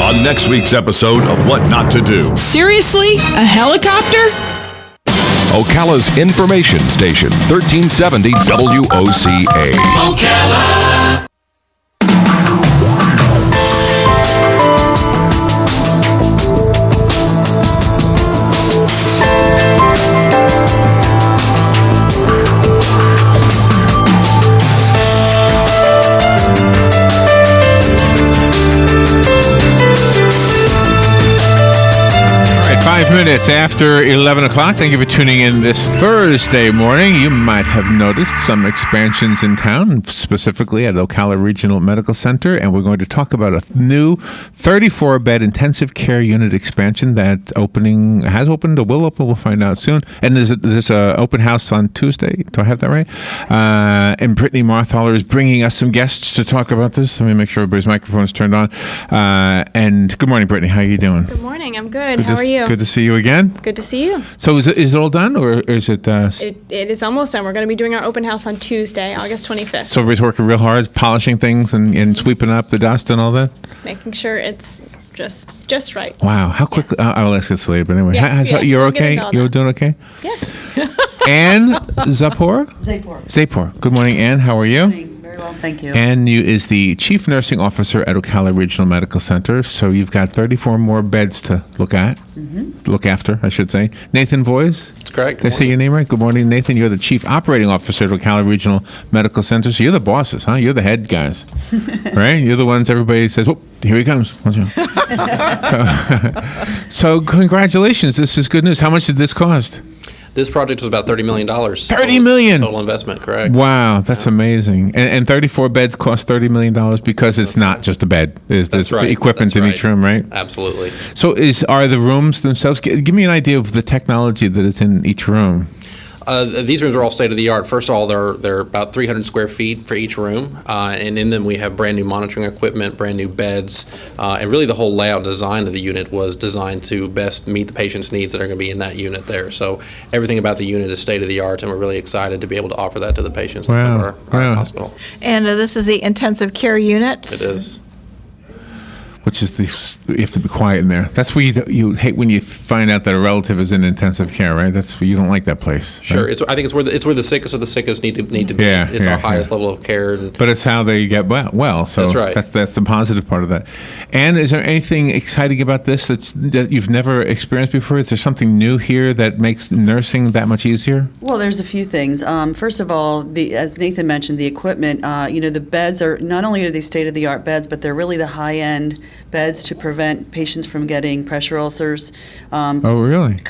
On next week's episode of What Not to Do. Seriously? A helicopter? Ocala's information station, 1370 WOCA. Ocala! All right, 5 minutes after 11 o'clock. Thank you for tuning in this Thursday morning. You might have noticed some expansions in town, specifically at Ocala Regional Medical Center, and we're going to talk about a new 34-bed intensive care unit expansion that has opened or will open. We'll find out soon. And there's a open house on Tuesday. Do I have that right? And Brittany Marthaler is bringing us some guests to talk about this. Let me make sure everybody's microphone is turned on. And good morning, Brittany. How are you doing? Good morning. I'm good. How are you? Good to see you again. Good to see you. So is it all done, or is it? It is almost done. We're going to be doing our open house on Tuesday, August 25th. So everybody's working real hard, polishing things and sweeping up the dust and all that? Making sure it's just right. Wow. How quickly? Yes. I'll ask this later, but anyway. Yes, yeah, You're we're okay? getting all You're that. doing okay? Yes. Ann Zapor? Zapor. Good morning, Ann. How are you? Very well, thank you. Ann is the Chief Nursing Officer at Ocala Regional Medical Center. So you've got 34 more beds to look at. Look after, I should say. Nathan Voice? That's correct. Did I say your name right? Good morning, Nathan. You're the Chief Operating Officer at Ocala Regional Medical Center. So you're the bosses, huh? You're the head guys, right? You're the ones everybody says, "Oh, here he comes." So congratulations. This is good news. How much did this cost? This project was about $30 million. $30 million? Total investment, correct. Wow, that's amazing. And 34 beds cost $30 million because it's not just a bed. There's right. equipment That's in each right. room, right? Absolutely. So are the rooms themselves, give me an idea of the technology that is in each room. These rooms are all state-of-the-art. First of all, they're about 300 square feet for each room, and in them we have brand new monitoring equipment, brand new beds, and really the whole layout design of the unit was designed to best meet the patient's needs that are going to be in that unit there. So everything about the unit is state-of-the-art, and we're really excited to be able to offer that to the patients that come to our hospital. And this is the intensive care unit? It is. Which is you have to be quiet in there. That's where you hate when you find out that a relative is in intensive care, right? That's where you don't like that place. Sure. Right? I think it's where the sickest of the sickest need to be. Yeah, It's yeah, our highest yeah. level of care. But it's how they get well. So That's right. That's the positive part of that. And is there anything exciting about this that you've never experienced before? Is there something new here that makes nursing that much easier? Well, there's a few things. First of all, as Nathan mentioned, the equipment, the beds are, not only are they state-of-the-art beds, but they're really the high-end beds to prevent patients from getting pressure ulcers. Oh, really?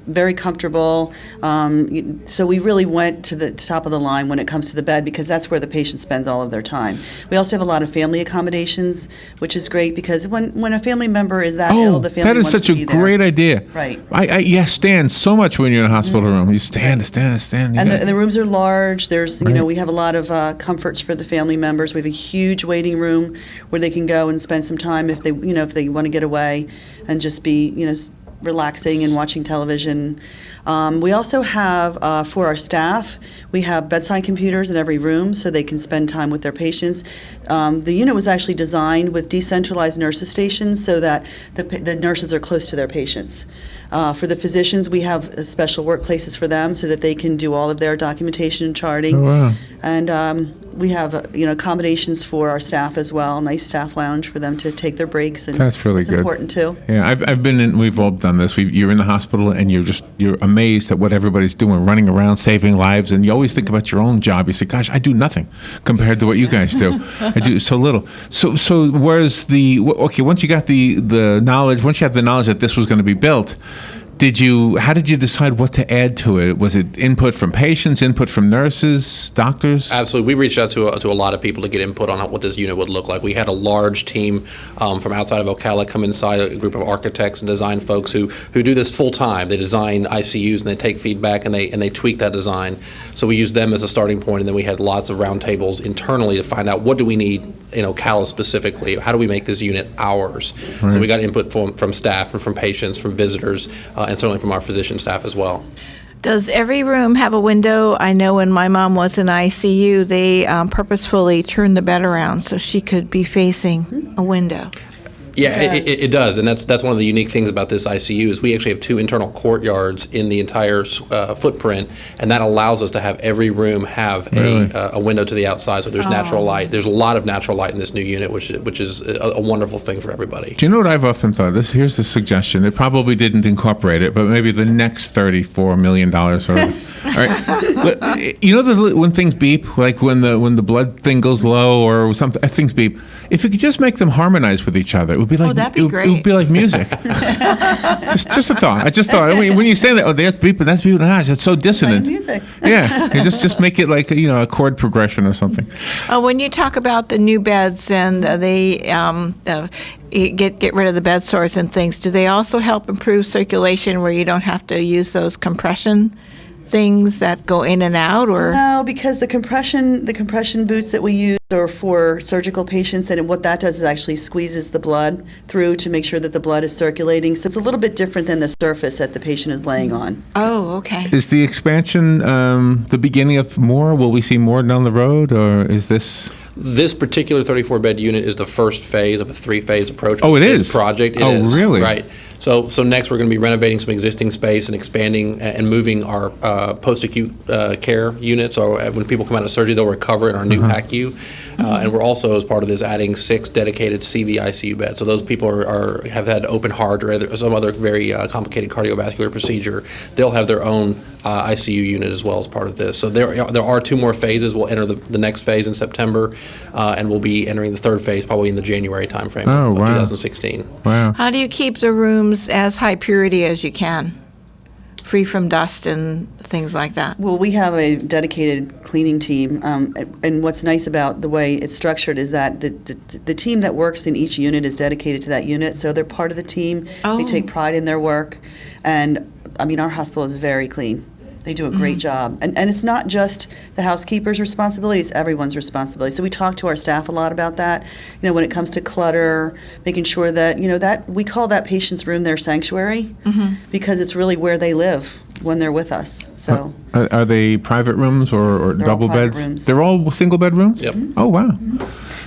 Very comfortable. So we really went to the top of the line when it comes to the bed because that's where the patient spends all of their time. We also have a lot of family accommodations, which is great because when a family member is that ill, the family that is wants such to a be there. great idea. Right. You stand so much when you're in a hospital room. You stand. And the rooms are large. There's, Right. we have a lot of comforts for the family members. We have a huge waiting room where they can go and spend some time if they want to get away and just be, relaxing and watching television. We also have, for our staff, we have bedside computers in every room so they can spend time with their patients. The unit was actually designed with decentralized nurses stations so that the nurses are close to their patients. For the physicians, we have special workplaces for them so that they can do all of their documentation and charting. Oh, wow. And we have, accommodations for our staff as well, nice staff lounge for them to take their breaks. And That's really it's good. important too. Yeah, I've been in. We've all done this. You're in the hospital and you're amazed at what everybody's doing, running around, saving lives, and you always think about your own job. You say, "Gosh, I do nothing compared to what you guys do. I do so little." So where's once you got the knowledge, once you had the knowledge that this was going to be built, how did you decide what to add to it? Was it input from patients, input from nurses, doctors? Absolutely. We reached out to a lot of people to get input on what this unit would look like. We had a large team from outside of Ocala come inside, a group of architects and design folks who do this full time. They design ICUs and they take feedback and they tweak that design. So we used them as a starting point, and then we had lots of roundtables internally to find out what do we need in Ocala specifically. How do we make this unit ours? Right. So we got input from staff and from patients, from visitors, and certainly from our physician staff as well. Does every room have a window? I know when my mom was in ICU, they purposefully turned the bed around so she could be facing a window. Yeah, it does, and that's one of the unique things about this ICU is we actually have 2 internal courtyards in the entire footprint, and that allows us to have every room have a window to the outside, so there's natural light. There's a lot of natural light in this new unit, which is a wonderful thing for everybody. Do you know what I've often thought? Here's the suggestion. It probably didn't incorporate it, but maybe the next $34 million or all right. You know when things beep, like when the blood thing goes low or something, things beep. If you could just make them harmonize with each other, it would be like that'd be great. It would be like music. just a thought. I just thought when you say that, there's beep and that's beep, it's so dissonant. Like music. Yeah, you just make it like a chord progression or something. When you talk about the new beds and they get rid of the bed sores and things, do they also help improve circulation where you don't have to use those compression things that go in and out, or no, because the compression boots that we use are for surgical patients, and what that does is actually squeezes the blood through to make sure that the blood is circulating. So it's a little bit different than the surface that the patient is laying on. Oh, okay. Is the expansion the beginning of more? Will we see more down the road, or is this? This particular 34-bed unit is the first phase of a 3-phase approach. Oh, it this is? project. It Oh, is, really? Right. So next we're going to be renovating some existing space and expanding and moving our post-acute care units. So when people come out of surgery, they'll recover in our new PACU. And we're also, as part of this, adding 6 dedicated CV ICU beds. So those people have had open heart or some other very complicated cardiovascular procedure. They'll have their own ICU unit as well as part of this. So there are 2 more phases. We'll enter the next phase in September, and we'll be entering the 3rd phase probably in the January timeframe of 2016. Wow. How do you keep the rooms as high purity as you can, free from dust and things like that? Well, we have a dedicated cleaning team, and what's nice about the way it's structured is that the team that works in each unit is dedicated to that unit, so they're part of the team. They take pride in their work, and I mean, our hospital is very clean. They do a great job. And it's not just the housekeeper's responsibility, it's everyone's responsibility. So we talk to our staff a lot about that, when it comes to clutter, making sure that, that we call that patient's room their sanctuary, because it's really where they live when they're with us. So Are they private rooms or Yes, they're all double private beds? rooms. They're all single bed rooms? Yep. Oh, wow.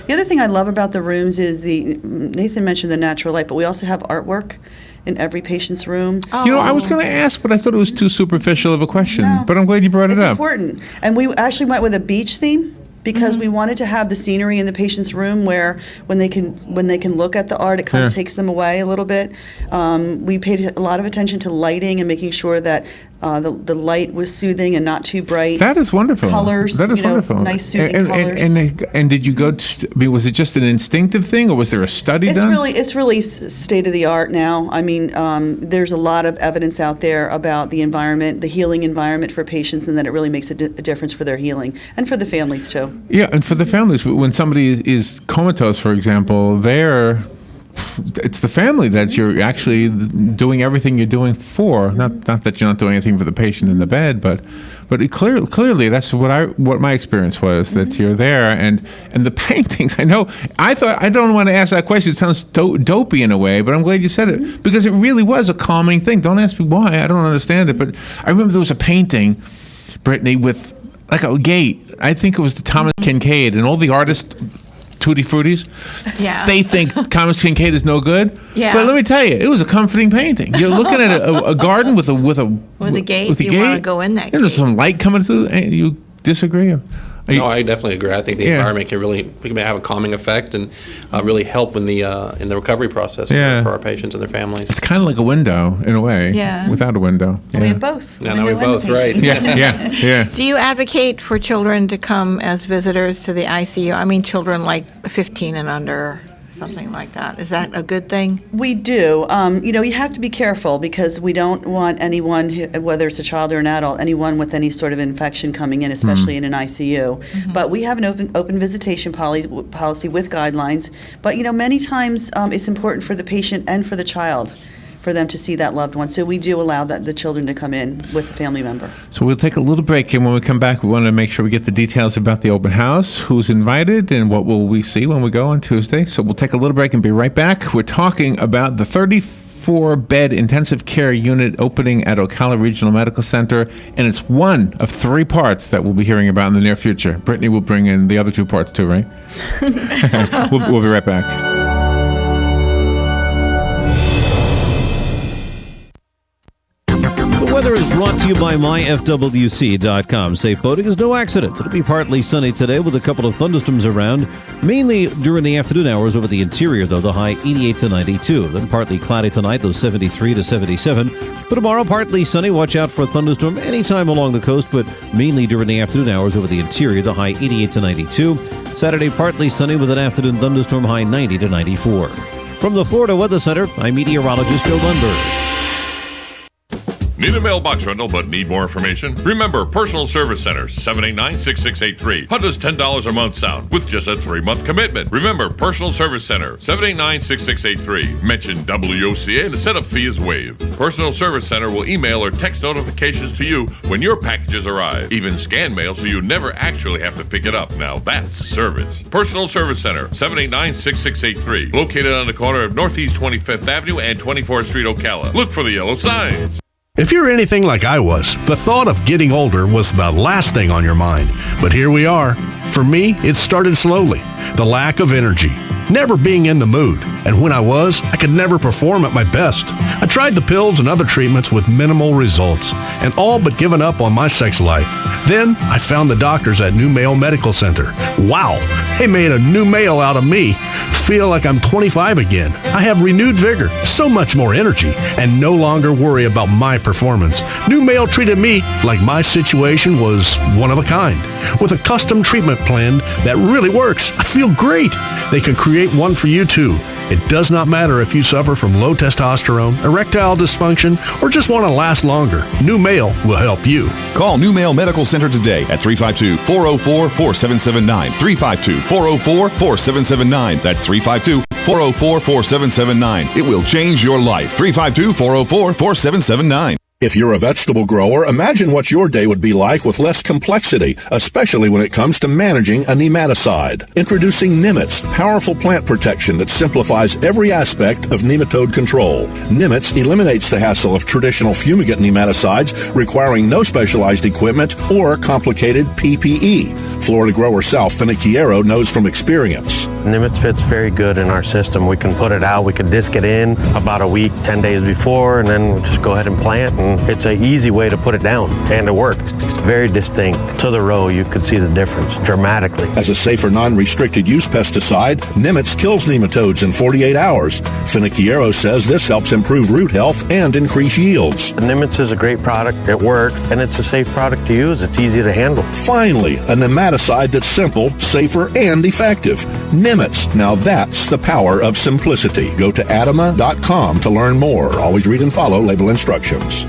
the other thing I love about the rooms is Nathan mentioned the natural light, but we also have artwork in every patient's room. I was going to ask, but I thought it was too superficial of a question. No. But I'm glad you brought it It's up. important. And we actually went with a beach theme because we wanted to have the scenery in the patient's room where when they can look at the art, it kind of takes them away a little bit. We paid a lot of attention to lighting and making sure that the light was soothing and not too bright. That is wonderful. Colors, That is wonderful. nice soothing colors. And did you go was it just an instinctive thing, or was there a study done? It's really state of the art now. I mean, there's a lot of evidence out there about the environment, the healing environment for patients, and that it really makes a difference for their healing and for the families too. Yeah, and for the families, when somebody is comatose, for example, it's the family that you're actually doing everything you're doing for. Not that you're not doing anything for the patient in the bed, but clearly that's what my experience was, that you're there and the paintings. I don't want to ask that question. It sounds dopey in a way, but I'm glad you said it because it really was a calming thing. Don't ask me why. I don't understand it, but I remember there was a painting, Brittany, with like a gate. I think it was the Thomas Kincaid, and all the artists, Tutti Fruttis, they think Thomas Kincaid is no good. Yeah. But let me tell you, it was a comforting painting. You're looking at a garden with a gate. With a You gate. want to go in that And there's gate. some light coming through. And you disagree? No, I definitely agree. I think the environment can have a calming effect and really help in the recovery process for our patients and their families. It's kind of like a window in a way. Yeah. Without a window. We have both. Yeah, now we both, right? Yeah. Do you advocate for children to come as visitors to the ICU? I mean, children like 15 and under, something like that. Is that a good thing? We do. You have to be careful because we don't want anyone, whether it's a child or an adult, anyone with any sort of infection coming in, especially in an ICU. But we have an open visitation policy with guidelines. But, many times it's important for the patient and for the child for them to see that loved one. So we do allow the children to come in with a family member. So we'll take a little break, and when we come back, we want to make sure we get the details about the open house, who's invited, and what will we see when we go on Tuesday. So we'll take a little break and be right back. We're talking about the 34-bed intensive care unit opening at Ocala Regional Medical Center, and it's one of 3 parts that we'll be hearing about in the near future. Brittany will bring in the other 2 parts too, right? We'll be right back. weather is brought to you by myfwc.com. Safe boating is no accident. It'll be partly sunny today with a couple of thunderstorms around, mainly during the afternoon hours over the interior, though, the high 88 to 92. Then partly cloudy tonight, though 73 to 77. For tomorrow, partly sunny. Watch out for a thunderstorm anytime along the coast, but mainly during the afternoon hours over the interior, the high 88 to 92. Saturday, partly sunny with an afternoon thunderstorm, high 90 to 94. From the Florida Weather Center, I'm meteorologist Joe Lundberg. Need a mailbox rental but need more information? Remember, Personal Service Center, 789-6683. How does $10 a month sound with just a 3-month commitment? Remember, Personal Service Center, 789-6683. Mention WOCA and the setup fee is waived. Personal Service Center will email or text notifications to you when your packages arrive. Even scan mail so you never actually have to pick it up. Now that's service. Personal Service Center, 789-6683. Located on the corner of Northeast 25th Avenue and 24th Street, Ocala. Look for the yellow signs. If you're anything like I was, the thought of getting older was the last thing on your mind. But here we are. For me, it started slowly. The lack of energy, never being in the mood. And when I was, I could never perform at my best. I tried the pills and other treatments with minimal results, and all but given up on my sex life. Then I found the doctors at New Male Medical Center. Wow, they made a new male out of me. Feel like I'm 25 again. I have renewed vigor, so much more energy, and no longer worry about my performance. New Male treated me like my situation was one of a kind, with a custom treatment plan that really works. I feel great. They can create one for you too. It does not matter if you suffer from low testosterone, erectile dysfunction, or just want to last longer. New Male will help you. Call New Male Medical Center today at 352-404-4779. 352-404-4779. That's 352-404-4779. It will change your life. 352-404-4779. If you're a vegetable grower, imagine what your day would be like with less complexity, especially when it comes to managing a nematicide. Introducing Nimitz, powerful plant protection that simplifies every aspect of nematode control. Nimitz eliminates the hassle of traditional fumigant nematicides requiring no specialized equipment or complicated PPE. Florida grower Sal Finicchiero knows from experience. Nimitz fits very good in our system. We can put it out, we can disc it in about a week, 10 days before, and then we'll just go ahead and plant, and it's an easy way to put it down, and it worked. Very distinct. To the row, you could see the difference dramatically. As a safer, non-restricted use pesticide, Nimitz kills nematodes in 48 hours. Finicchiero says this helps improve root health and increase yields. Nimitz is a great product. It works, and it's a safe product to use. It's easy to handle. Finally, a nematicide that's simple, safer, and effective. Nimitz. Now that's the power of simplicity. Go to adama.com to learn more. Always read and follow label instructions.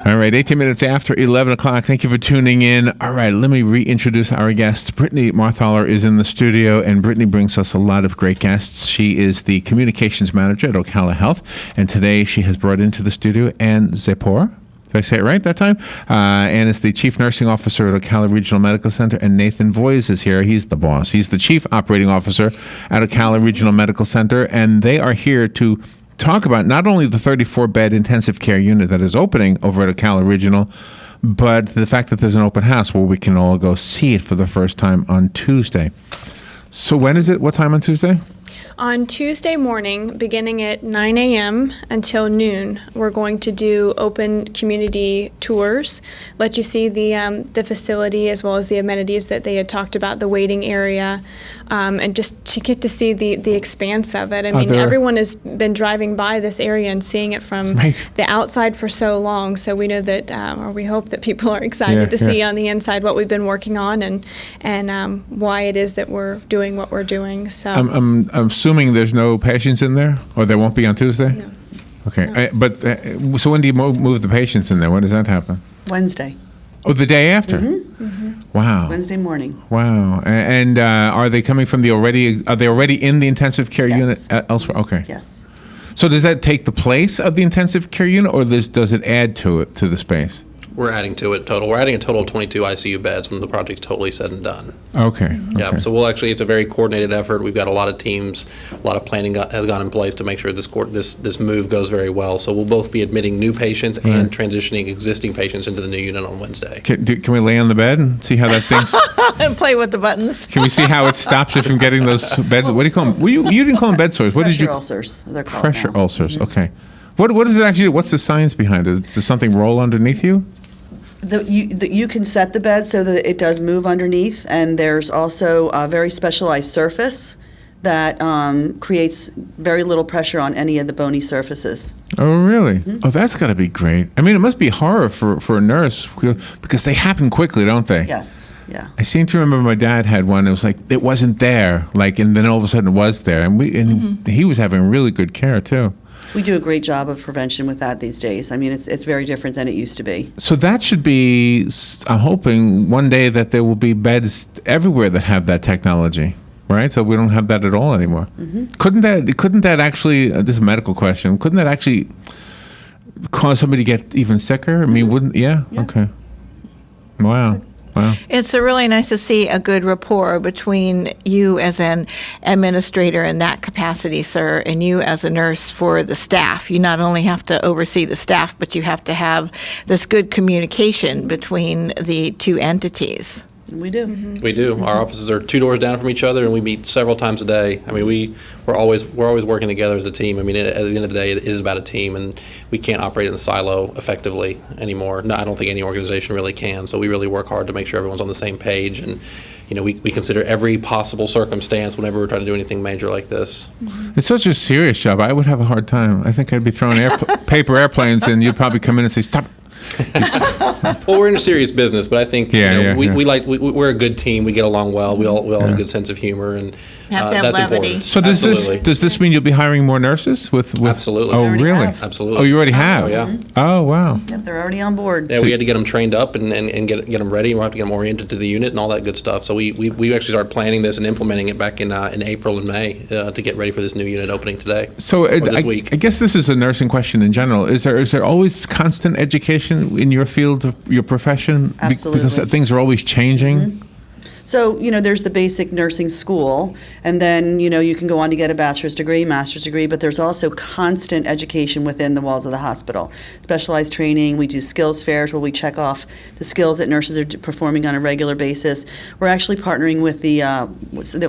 All right, 18 minutes after 11 o'clock. Thank you for tuning in. All right, let me reintroduce our guests. Brittany Marthaler is in the studio, and Brittany brings us a lot of great guests. She is the communications manager at Ocala Health, and today she has brought into the studio Ann Zepor. Did I say it right that time? Ann is the Chief Nursing Officer at Ocala Regional Medical Center, and Nathan Voies is here. He's the boss. He's the Chief Operating Officer at Ocala Regional Medical Center, and they are here to talk about not only the 34-bed intensive care unit that is opening over at Ocala Regional, but the fact that there's an open house where we can all go see it for the first time on Tuesday. So when is it? What time on Tuesday? On Tuesday morning, beginning at 9 a.m. until noon, we're going to do open community tours, let you see the facility as well as the amenities that they had talked about, the waiting area, and just to get to see the expanse of it. I mean, everyone has been driving by this area and seeing it from the outside for so long, so we know that, or we hope that people are excited to see on the inside what we've been working on and why it is that we're doing what we're doing. So I'm assuming there's no patients in there, or there won't be on Tuesday? No. Okay, no. So when do you move the patients in there? When does that happen? Wednesday. Oh, the day after? Mm-hmm. Mm-hmm. Wow. Wednesday morning. Wow. And are they coming from are they already in the intensive care unit elsewhere? Okay. Yes. So does that take the place of the intensive care unit, or does it add to the space? We're adding to it total. We're adding a total of 22 ICU beds when the project's totally said and done. Okay. Yeah. So it's a very coordinated effort. We've got a lot of teams, a lot of planning has gone in place to make sure this move goes very well. So we'll both be admitting new patients and transitioning existing patients into the new unit on Wednesday. Can we lay on the bed and see how that thing's... and play with the buttons. Can we see how it stops you from getting those bed... What do you call them? You didn't call them bed sores. What did you... Pressure ulcers, they're called Pressure now. ulcers. Mm-hmm. Okay. What does it actually do? What's the science behind it? Does something roll underneath you? You can set the bed so that it does move underneath, and there's also a very specialized surface that creates very little pressure on any of the bony surfaces. Oh, really? Oh, that's got to be great. I mean, it must be horror for a nurse because they happen quickly, don't they? Yes, yeah. I seem to remember my dad had one. It was like it wasn't there, and then all of a sudden it was there, and he was having really good care too. We do a great job of prevention with that these days. I mean, it's very different than it used to be. So that should be. I'm hoping one day that there will be beds everywhere that have that technology. Right, so we don't have that at all anymore. Couldn't that actually? This is a medical question. Couldn't that actually cause somebody to get even sicker? I mean, wouldn't? Yeah. Okay. Wow. It's really nice to see a good rapport between you as an administrator in that capacity, sir, and you as a nurse for the staff. You not only have to oversee the staff, but you have to have this good communication between the two entities. We do. We do. Our offices are 2 doors down from each other, and we meet several times a day. I mean, we're always working together as a team. I mean, at the end of the day, it is about a team, and we can't operate in a silo effectively anymore. No, I don't think any organization really can. So we really work hard to make sure everyone's on the same page, and we consider every possible circumstance whenever we're trying to do anything major like this. It's such a serious job. I would have a hard time. I think I'd be throwing paper airplanes, and you'd probably come in and say, "Stop." Well, we're in a serious business, but I think we're a good team. We get along well. We all have a good sense of humor, and have to have that's levity. important. So does this mean you'll be hiring more nurses? With Absolutely. Oh, We already really? have. Absolutely. Oh, you already have. Oh, yeah. Oh, wow. Yep, they're already on board. Yeah, we had to get them trained up and get them ready. We'll have to get them oriented to the unit and all that good stuff. So we actually started planning this and implementing it back in April and May to get ready for this new unit opening today. So this week. I guess this is a nursing question in general. Is there always constant education in your field of your profession? Absolutely. Because things are always changing. So, there's the basic nursing school, and then, you can go on to get a bachelor's degree, master's degree, but there's also constant education within the walls of the hospital. Specialized training, we do skills fairs where we check off the skills that nurses are performing on a regular basis. We're actually partnering with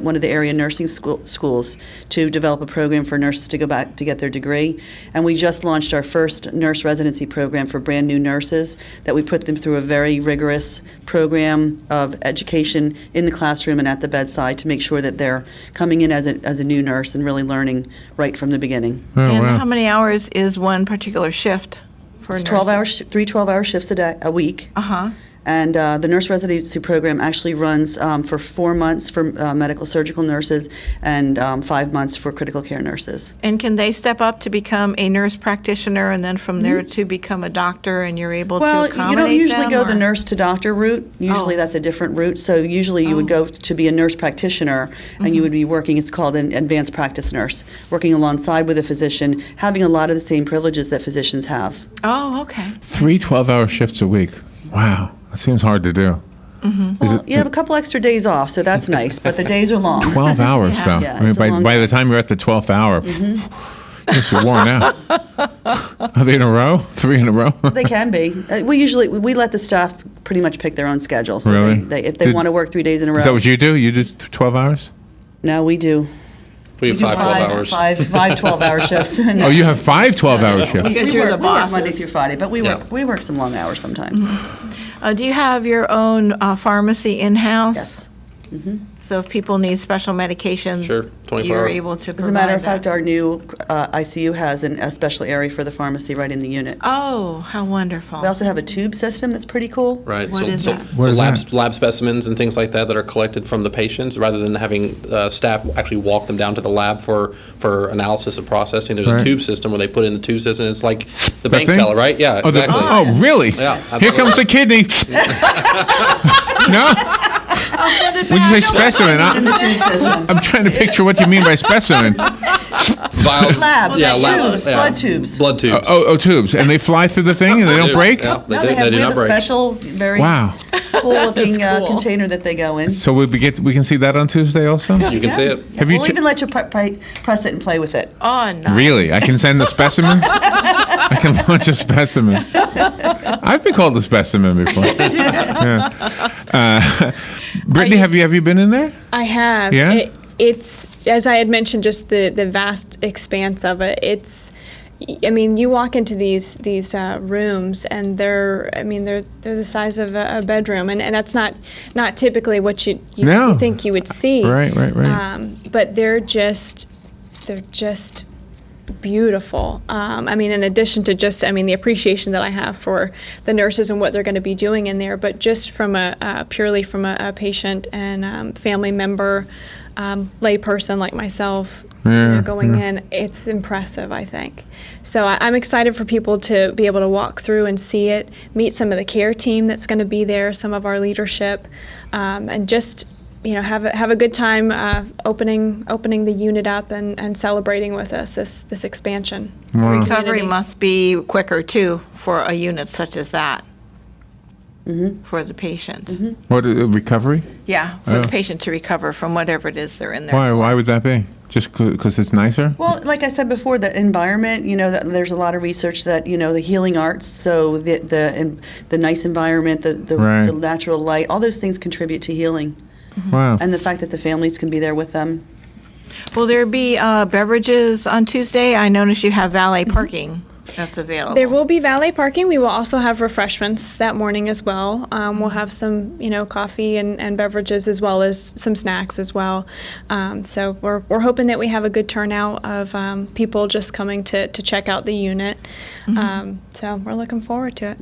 one of the area nursing schools to develop a program for nurses to go back to get their degree. And we just launched our first nurse residency program for brand new nurses that we put them through a very rigorous program of education in the classroom and at the bedside to make sure that they're coming in as a new nurse and really learning right from the beginning. Oh, And wow. how many hours is one particular shift for It's nurses? 12 hours, 3 12-hour shifts a week. Uh-huh. And the nurse residency program actually runs for 4 months for medical surgical nurses and 5 months for critical care nurses. And can they step up to become a nurse practitioner and then from there to become a doctor, and you're able to accommodate them? Well, you don't usually go the or- nurse to doctor route. Usually that's a different route. So usually you would go to be a nurse practitioner, and you would be working, it's called an advanced practice nurse, working alongside with a physician, having a lot of the same privileges that physicians have. Oh, okay. 3 12-hour shifts a week. Wow. That seems hard to do. Well, you have a couple extra days off, so that's nice, but the days are long. 12 hours, though. Yeah, I mean, it's a long by the time you're at the 12th hour, yes, you're worn out. Are they in a row? 3 in a row? They can be. We let the staff pretty much pick their own schedule. So Really? if they want to work 3 days in a row. Is that what you do? You do 12 hours? No, we do. We have 5 12 hours. Five 12-hour shifts. Oh, you have 5 12-hour shifts. Because we you're work, the we work bosses. Monday through Friday, but we Yeah. work some long hours sometimes. Do you have your own pharmacy in-house? Yes. So if people need special medications, Sure, 24 you're hours. able to provide As a matter of that. fact, our new ICU has a special area for the pharmacy right in the unit. Oh, how wonderful. We also have a tube system that's pretty cool. Right. What is that? What is lab specimens and things like that are collected from the patients, rather than having staff actually walk them down to the lab for analysis and processing. There's Right. a tube system where they put in the tube system. It's like the bank thing? teller, right? Yeah, Oh, exactly. oh, really? Yeah, Here comes the kidney. No? When you say specimen, In the tube system. I'm trying to picture what you mean by specimen. Vials. Lab, Yeah, tubes, yeah. blood tubes. Blood tubes. Oh, tubes. And they fly through the thing and they don't break? Yeah, No, do we not have a break. special, very Wow. cool-looking container that they go in. So we can see that on Tuesday also? You can see it. Have you We'll ch- even let you press it and play with it. Oh, no. Really? I can send the specimen? I can launch a specimen. I've been called a specimen before. Yeah. Brittany, have you been in there? I have. Yeah? It's, as I had mentioned, just the vast expanse of it. I mean, you walk into these rooms, and they're the size of a bedroom, and that's not typically what you think you would see. Right. But they're just beautiful. I mean, in addition to just, the appreciation that I have for the nurses and what they're going to be doing in there, but just from purely from a patient and family member, lay person like myself, going in, it's impressive, I think. So I'm excited for people to be able to walk through and see it, meet some of the care team that's going to be there, some of our leadership, and just have a good time opening the unit up and celebrating with us this expansion. Wow. Recovery must be quicker too for a unit such as that. For the patient. What, recovery? Yeah, for the patient to recover from whatever it is they're in there. Why would that be? Just because it's nicer? Well, like I said before, the environment, there's a lot of research that, the healing arts, so the nice environment, the natural light, all those things contribute to healing. Wow. And the fact that the families can be there with them. Will there be beverages on Tuesday? I noticed you have valet parking that's available. There will be valet parking. We will also have refreshments that morning as well. We'll have some, coffee and beverages as well as some snacks as well. So we're hoping that we have a good turnout of people just coming to check out the unit. So we're looking forward to it.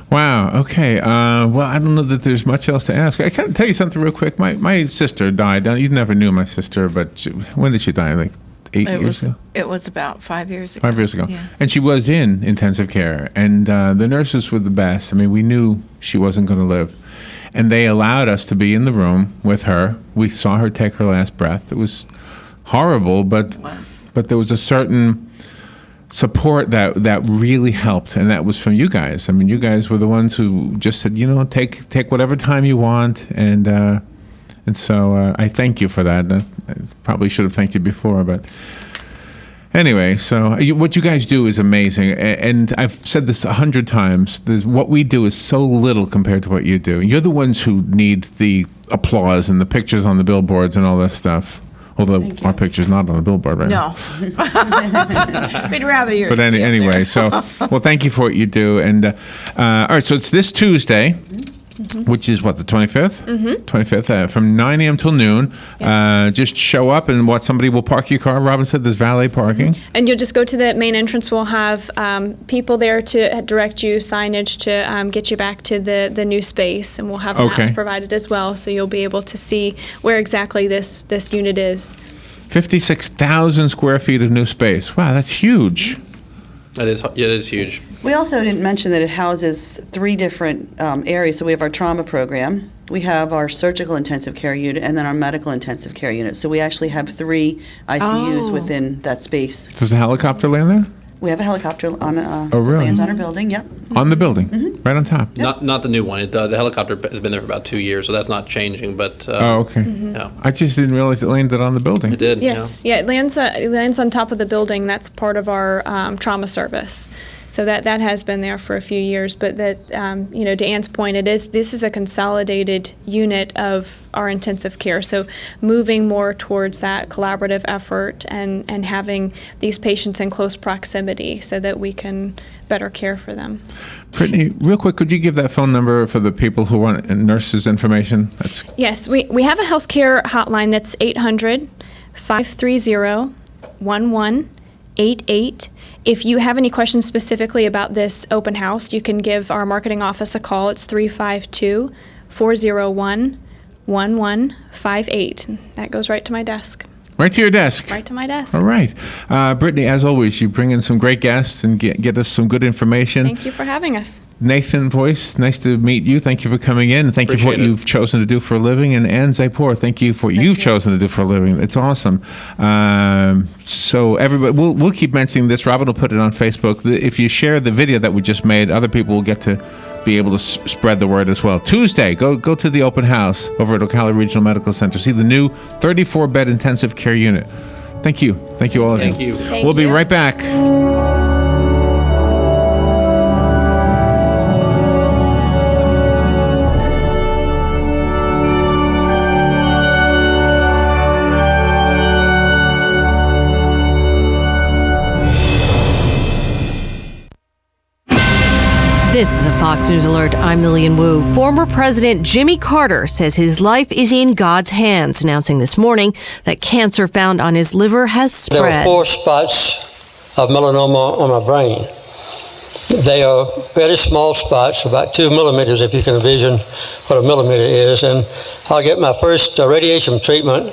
Wow. Okay. Well, I don't know that there's much else to ask. I can tell you something real quick. My sister died. You never knew my sister, but when did she die? Like 8 years ago? It was about 5 years ago. 5 years ago. Yeah. And she was in intensive care. And the nurses were the best. we knew she wasn't going to live. And they allowed us to be in the room with her. We saw her take her last breath. It was horrible, but there was a certain support that really helped, and that was from you guys. You guys were the ones who just said, take whatever time you want, and so I thank you for that. I probably should have thanked you before, but anyway, so what you guys do is amazing, and I've said this 100 times. What we do is so little compared to what you do. You're the ones who need the applause and the pictures on the billboards and all that stuff. Although our picture's not on a billboard right now. No. We'd rather you. But anyway, so, well, thank you for what you do. And, all right, so it's this Tuesday, which is what, the 25th? 25th, from 9 a.m. till noon. Yes. Just show up and somebody will park your car. Robin said there's valet parking. And you'll just go to the main entrance. We'll have people there to direct you, signage to get you back to the new space, and we'll have maps provided as well, so you'll be able to see where exactly this unit is. 56,000 square feet of new space. Wow, that's huge. It is huge. We also didn't mention that it houses 3 different areas. So we have our trauma program, we have our surgical intensive care unit, and then our medical intensive care unit. So we actually have 3 ICUs within that space. Does the helicopter land there? We have a helicopter on really? lands on our building. Yep. On the building, right on top. Not the new one. The helicopter has been there for about 2 years, so that's not changing. But okay. Yeah. I just didn't realize it landed on the building. It did. Yes. Yeah. It lands on top of the building. That's part of our trauma service. So that has been there for a few years, but that to Ann's point, this is a consolidated unit of our intensive care. So moving more towards that collaborative effort and having these patients in close proximity so that we can better care for them. Brittany, real quick, could you give that phone number for the people who want nurses information? Yes, we have a healthcare hotline that's 800-530-1188. If you have any questions specifically about this open house, you can give our marketing office a call. It's 352-401-1158. That goes right to my desk. Right to your desk. Right to my desk. All right. Brittany, as always, you bring in some great guests and get us some good information. Thank you for having us. Nathan Voice, nice to meet you. Thank you for coming in. Thank you for what you've chosen to do for a living. And Ann Zaipor, thank you for what you've chosen to do for a living. It's awesome. So everybody, we'll keep mentioning this. Robin will put it on Facebook. If you share the video that we just made, other people will get to be able to spread the word as well. Tuesday, go to the open house over at Ocala Regional Medical Center. See the new 34-bed intensive care unit. Thank you. Thank you, all of you. Thank you. We'll be right back. This is a Fox News Alert. I'm Lillian Wu. Former President Jimmy Carter says his life is in God's hands, announcing this morning that cancer found on his liver has spread. There are 4 spots of melanoma on my brain. They are very small spots, about 2 millimeters, if you can envision what a millimeter is. And I'll get my first radiation treatment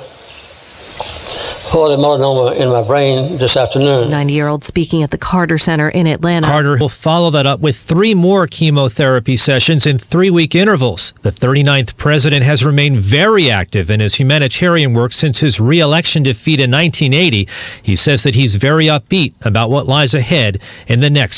for the melanoma in my brain this afternoon. 90-year-old speaking at the Carter Center in Atlanta. Carter will follow that up with 3 more chemotherapy sessions in 3-week intervals. The 39th president has remained very active in his humanitarian work since his re-election defeat in 1980. He says that he's very upbeat about what lies ahead in the next